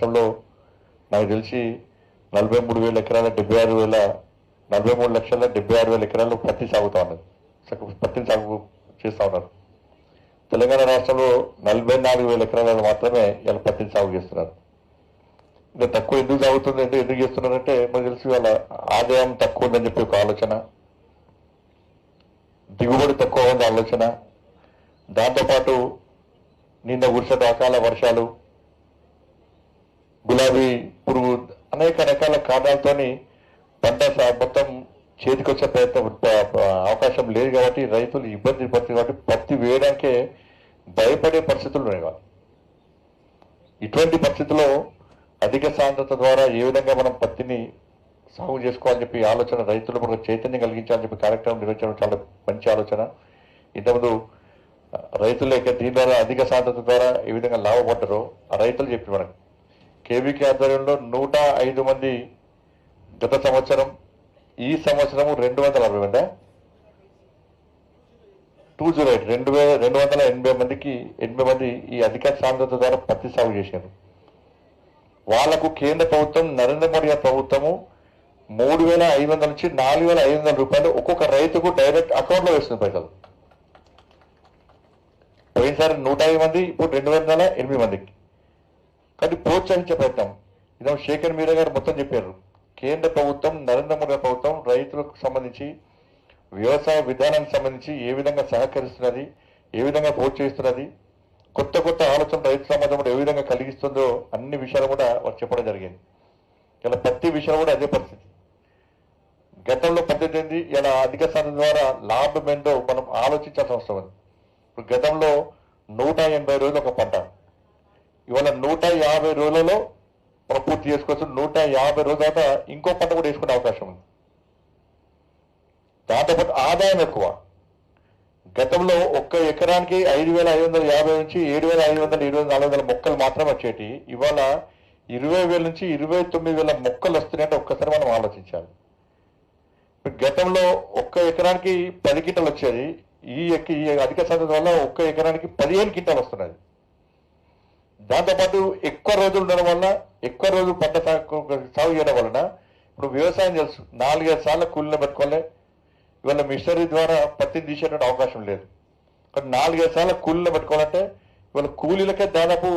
రాష్ట్రంలో నాకు తెలిసి 43,000 ఎకరాల 43,76,76,000 ఎకరాలు పత్తి సాగుతా ఉన్నది. పత్తిని సాగు చేస్తూ ఉన్నారు. తెలంగాణ రాష్ట్రంలో 44,000 ఎకరాలలో మాత్రమే ఇలా పత్తిని సాగు చేస్తున్నారు. ఇంకా తక్కువ ఎందుకు సాగుతుంది అంటే ఎందుకు చేస్తున్నారంటే మనకు తెలిసి వాళ్ళ ఆదాయం తక్కువ ఉందని చెప్పి ఒక ఆలోచన, దిగుబడి తక్కువ ఉంది ఆలోచన, దాంతోపాటు నిన్న కురిసిన అకాల వర్షాలు, గులాబీ పురుగు, అనేక రకాల కారణాలతోని పంట మొత్తం చేతికొచ్చే అవకాశం లేదు కాబట్టి రైతులు ఇబ్బంది పడుతుంది. కాబట్టి పత్తి వేయడానికే భయపడే పరిస్థితులు ఉన్నాయి. ఇటువంటి పరిస్థితుల్లో అధిక సాంద్రత ద్వారా ఏ విధంగా మనం పత్తిని సాగు చేసుకోవాలని చెప్పి ఆలోచన, రైతులు మనకు చైతన్యం కలిగించాలని చెప్పి కార్యక్రమం నిర్వహించడం చాలా మంచి ఆలోచన. ఇంతకుముందు రైతులకి దీని ద్వారా అధిక సాంద్రత ద్వారా ఏ విధంగా లాభపడ్డారో ఆ రైతులు చెప్పి మనకు కేవీకే ఆధ్వర్యంలో 105 మంది గత సంవత్సరం, ఈ సంవత్సరము 240 మంది 280 మందికి 80 మంది ఈ అధిక సాంద్రత ద్వారా పత్తి సాగు చేశారు. వాళ్లకు కేంద్ర ప్రభుత్వం నరేంద్ర మోడీ ప్రభుత్వము 3,500 నుంచి 4,500 రూపాయలు ఒక్కొక్క రైతుకు డైరెక్ట్ అకౌంట్ లో వేస్తుంది పైసలు. పోయినసారి 150 మంది, ఇప్పుడు 208 మందికి. కానీ ప్రోత్సహించే ప్రయత్నం ఇదో శేఖర్ మీరా గారు మొత్తం చెప్పారు. కేంద్ర ప్రభుత్వం, నరేంద్ర మోడీ ప్రభుత్వం రైతులకు సంబంధించి, వ్యవసాయ విధానానికి సంబంధించి ఏ విధంగా సహకరిస్తున్నది, ఏ విధంగా ప్రోత్సహిస్తున్నది, కొత్త కొత్త ఆలోచన రైతు సమాజం ఏ విధంగా కలిగిస్తుందో అన్ని విషయాలు కూడా వారు చెప్పడం జరిగింది. ఇలా ప్రతి విషయం కూడా అదే పరిస్థితి. గతంలో పద్ధతి ఏంది, ఇలా అధిక సాధన ద్వారా లాభం ఏంటో మనం ఆలోచించాల్సిన అవసరం ఉంది. ఇప్పుడు గతంలో 180 రోజులు ఒక పంట, ఇవాళ 150 రోజులలో మనం పూర్తి చేసుకోవచ్చు. 150 రోజుల తర్వాత ఇంకో పంట కూడా వేసుకునే అవకాశం ఉంది. దాంతోపాటు ఆదాయం ఎక్కువ. గతంలో ఒక్క ఎకరానికి 5,550 నుంచి 7,500-7,400 మొక్కలు మాత్రమే వచ్చేటి, ఇవాళ 20,000 నుంచి 29,000 మొక్కలు వస్తున్నాయంటే ఒక్కసారి మనం ఆలోచించాలి. గతంలో ఒక్క ఎకరానికి 10 క్వింటాలు వచ్చేది, ఈ అధిక సాధన వల్ల ఒక్క ఎకరానికి 15 క్వింటాలు వస్తున్నది. దాంతోపాటు ఎక్కువ రోజులు ఉండడం వల్ల, ఎక్కువ రోజులు పంట సాగు చేయడం వలన ఇప్పుడు వ్యవసాయం తెలుసు 4-5 సార్లు కూలీలో పెట్టుకోలే. ఇవాళ మిషనరీ ద్వారా పత్తిని తీసేటువంటి అవకాశం లేదు. కానీ 4-5 సార్లు కూలీలో పెట్టుకోవాలంటే ఇవాళ కూలీలకే దాదాపు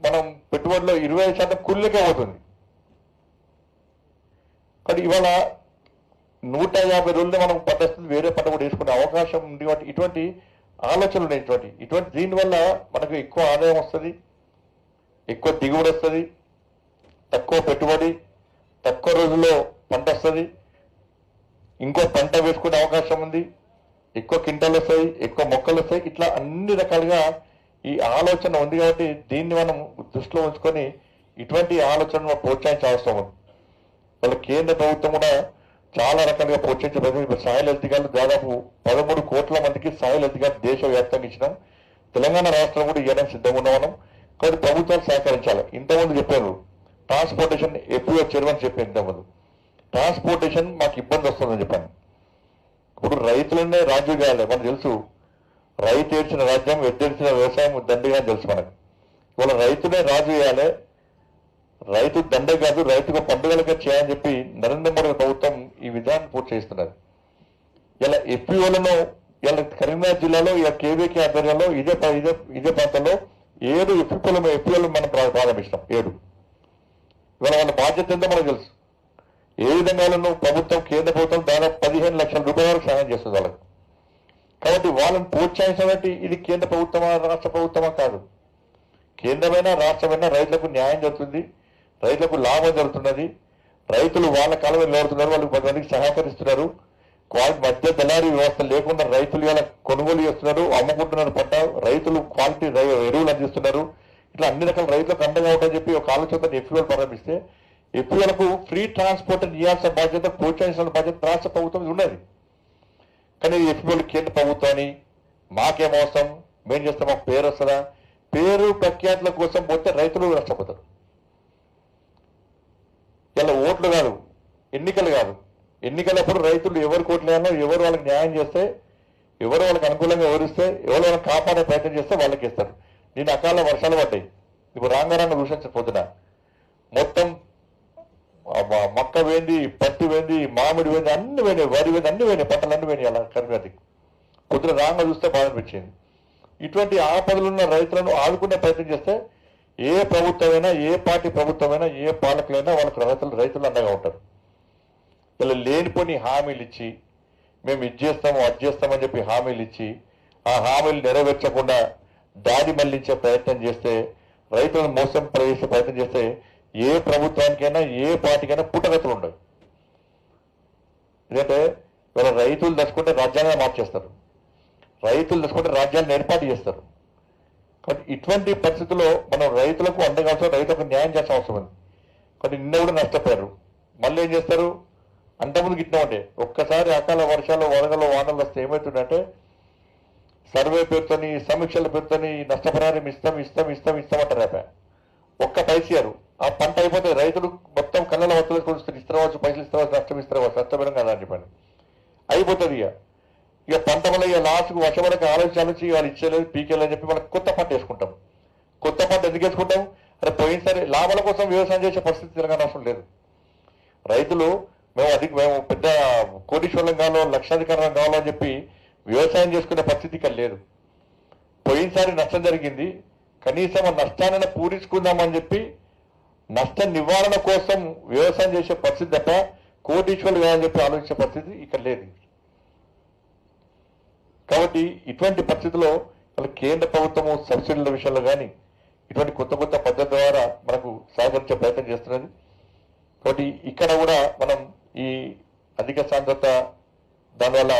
మనం పెట్టుబడిలో 25% కూలీలకే అవుతుంది. కానీ ఇవాళ 150 రోజుల్లో మనం పంటస్తుంది, వేరే పంట కూడా వేసుకునే అవకాశం ఉంది. కాబట్టి ఇటువంటి ఆలోచనలు ఉన్నాయి. ఇటువంటి దీనివల్ల మనకు ఎక్కువ ఆదాయం వస్తుంది, ఎక్కువ దిగుబడి వస్తుంది, తక్కువ పెట్టుబడి, తక్కువ రోజుల్లో పంట వస్తుంది, ఇంకో పంట వేసుకునే అవకాశం ఉంది, ఎక్కువ క్వింటాలు వస్తాయి, ఎక్కువ మొక్కలు వస్తాయి. ఇట్లా అన్ని రకాలుగా ఈ ఆలోచన ఉంది. కాబట్టి దీన్ని మనం దృష్టిలో ఉంచుకొని ఇటువంటి ఆలోచనను ప్రోత్సహించే అవసరం ఉంది. వాళ్ళ కేంద్ర ప్రభుత్వం కూడా చాలా రకాలుగా ప్రోత్సహించే ప్రయత్నం. సాయిల్ హెల్త్ కార్డులు దాదాపు 13 కోట్ల మందికి సాయిల్ హెల్త్ కార్డు దేశవ్యాప్తంగా ఇచ్చినాం. తెలంగాణ రాష్ట్రం కూడా ఇవ్వడానికి సిద్ధంగా ఉన్నాం. కాబట్టి ప్రభుత్వాలు సహకరించాలి. ఇంతకుముందు చెప్పారు ట్రాన్స్పోర్టేషన్, ఎప్పుడు చైర్మన్ చెప్పారు ఇంతకుముందు ట్రాన్స్పోర్టేషన్ మాకు ఇబ్బంది వస్తుందని చెప్పాను. ఇప్పుడు రైతులనే రాజు చేయాలి. మనకు తెలుసు రైతు ఏడ్చిన రాజ్యం, ఎద్దేడ్చిన వ్యవసాయం దండగా తెలుసు మనకు. ఇవాళ రైతునే రాజు చేయాలి, రైతు దండ కాదు, రైతుకు పండుగలుగా చేయాలని చెప్పి నరేంద్ర మోడీ ప్రభుత్వం ఈ విధానాన్ని పూర్తి చేస్తున్నది. ఇలా ఎఫ్పిఓలను ఇలా కరీంనగర్ జిల్లాలో ఇలా కేవీకే ఆధ్వర్యంలో ఇదే ప్రాంతంలో 7 ఎఫ్పిఓలు మనం ప్రారంభిస్తాం. 7 ఇవాళ వాళ్ళ బాధ్యత ఎంతో మనకు తెలుసు. ఏ విధంగా ప్రభుత్వం, కేంద్ర ప్రభుత్వం దాదాపు 15 లక్షల రూపాయల వరకు సహాయం చేస్తుంది వాళ్ళకు. కాబట్టి వాళ్ళని ప్రోత్సహించడానికి ఇది కేంద్ర ప్రభుత్వమా రాష్ట్ర ప్రభుత్వమా కాదు, కేంద్రమైనా రాష్ట్రమైనా రైతులకు న్యాయం జరుగుతుంది, రైతులకు లాభం జరుగుతున్నది. రైతులు వాళ్ళ కాలం నిలబడుతున్నారు, వాళ్ళు 10 మందికి సహకరిస్తున్నారు. క్వాలిటీ మధ్య దళారీ వ్యవస్థ లేకుండా రైతులు ఇలా కొనుగోలు చేస్తున్నారు, అమ్ముకుంటున్నారు పంట, రైతులు క్వాలిటీ ఎరువులు అందిస్తున్నారు. ఇట్లా అన్ని రకాల రైతులకు అండగా ఉంటుందని చెప్పి ఒక ఆలోచనతో ఎఫ్పిఓలు ప్రారంభిస్తే ఎఫ్పిఓలకు ఫ్రీ ట్రాన్స్పోర్ట్ ఇవ్వాల్సిన బాధ్యత, ప్రోత్సహించాల్సిన బాధ్యత రాష్ట్ర ప్రభుత్వం ఉన్నది. కానీ ఎఫ్పిఓలు కేంద్ర ప్రభుత్వాన్ని మాకేం అవసరం, మేం చేస్తాం, మాకు పేరు వస్తుందా, పేరు ప్రఖ్యాతుల కోసం పోతే రైతులు నష్టపోతారు. ఇలా ఓట్లు కాదు, ఎన్నికలు కాదు. ఎన్నికలప్పుడు రైతులు ఎవరు కోట్లేనో, ఎవరు వాళ్ళకి న్యాయం చేస్తే, ఎవరు వాళ్ళకి అనుకూలంగా వివరిస్తే, ఎవరు వాళ్ళకి కాపాడే ప్రయత్నం చేస్తే వాళ్ళకి ఇస్తారు. నేను అకాల వర్షాలు పడ్డాయి. ఇప్పుడు రాంగారాన్ని దూషించకపోతున్నా మొత్తం మక్క వేంది, పత్తి వేంది, మామిడి వేంది, అన్ని పోయినాయి, వరి వేంది, అన్ని పోయినాయి, పంటలు అన్ని పోయినాయి. అలా కరివేది కొద్దిగా రాంగా చూస్తే బాధ అనిపించింది. ఇటువంటి ఆపదలున్న రైతులను ఆదుకునే ప్రయత్నం చేస్తే ఏ ప్రభుత్వమైనా, ఏ పార్టీ ప్రభుత్వమైనా, ఏ పాలకులైనా వాళ్ళకి రైతులు అండగా ఉంటారు. ఇలా లేనిపోని హామీలు ఇచ్చి మేము ఇది చేస్తాము, అది చేస్తామని చెప్పి హామీలు ఇచ్చి ఆ హామీలు నెరవేర్చకుండా దారి మళ్లించే ప్రయత్నం చేస్తే, రైతులను మోసం చేసే ప్రయత్నం చేస్తే ఏ ప్రభుత్వానికైనా, ఏ పార్టీకైనా పుట్టగతులు ఉండవు. ఎందుకంటే ఇవాళ రైతులు దసుకుంటే రాజ్యాంగాన్ని మార్చేస్తారు, రైతులు దసుకుంటే రాజ్యాన్ని ఏర్పాటు చేస్తారు. కాబట్టి ఇటువంటి పరిస్థితుల్లో మనం రైతులకు అండగా రైతులకు న్యాయం చేసిన అవసరం ఉంది. కాబట్టి నిన్న కూడా నష్టపోయారు. మళ్ళీ ఏం చేస్తారు? అంతకుముందు ఇట్లా ఉంటే ఒక్కసారి అకాల వర్షాలు, వరదలు, వానలు వస్తే ఏమవుతుందంటే సర్వే పేరుతోని, సమీక్షల పేరుతోని నష్టపరిహారం ఇస్తామంటారు. ఒక్క పైసలు ఆ పంట అయిపోతే రైతులు మొత్తం కళ్ళలో వస్తువులు కొలుస్తారు, ఇస్తావచ్చు, పైసలు ఇస్తావచ్చు, నష్టపరం కదా అని చెప్పండి అయిపోతుంది. ఇక పంట వల్ల ఇక లాస్ట్కు వర్షపడక ఆలోచించి వాళ్ళు ఇచ్చేలేదు, పీకేలేదని చెప్పి మనకు కొత్త పంట వేసుకుంటాం. కొత్త పంట ఎందుకు వేసుకుంటాం? అరే పోయినసారి లాభాల కోసం వ్యవసాయం చేసే పరిస్థితి తెలంగాణ రాష్ట్రం లేదు. రైతులు మేము పెద్ద కోటీశ్వరం కావాలో, లక్షాధికారం కావాలని చెప్పి వ్యవసాయం చేసుకునే పరిస్థితి ఇక్కడ లేదు. పోయినసారి నష్టం జరిగింది, కనీసం ఆ నష్టాన్ని పూరించుకుందామని చెప్పి నష్ట నివారణ కోసం వ్యవసాయం చేసే పరిస్థితి తప్ప కోటీశ్వరులు కావాలని చెప్పి ఆలోచించే పరిస్థితి ఇక్కడ లేదు. కాబట్టి ఇటువంటి పరిస్థితుల్లో కేంద్ర ప్రభుత్వము సబ్సిడీల విషయంలో కానీ ఇటువంటి కొత్త కొత్త పద్ధతి ద్వారా మనకు సహకరించే ప్రయత్నం చేస్తున్నది. కాబట్టి ఇక్కడ కూడా మనం ఈ అధిక సాంద్రత దానివల్ల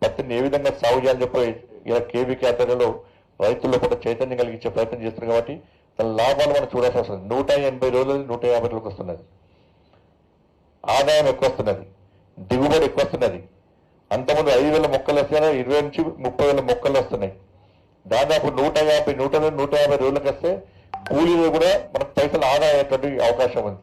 పత్తిని ఏ విధంగా సాగు చేయాలని చెప్పి ఇలా కేవీకే ఆధ్వర్యంలో రైతుల్లో కూడా చైతన్యం కలిగించే ప్రయత్నం చేస్తున్నారు. కాబట్టి దాని లాభాలు మనం చూడాల్సి వస్తుంది. 180 రోజులు 150 రోజులకు వస్తున్నది, ఆదాయం ఎక్కువ వస్తున్నది, దిగుబడి ఎక్కువ వస్తున్నది. అంతకుముందు 5,000 మొక్కలు వస్తే 20 నుంచి 30,000 మొక్కలు వస్తున్నాయి. దాదాపు 150 రోజులకు వస్తే కూలీలు కూడా మనకు పైసలు ఆదా అయ్యేటువంటి అవకాశం ఉంది.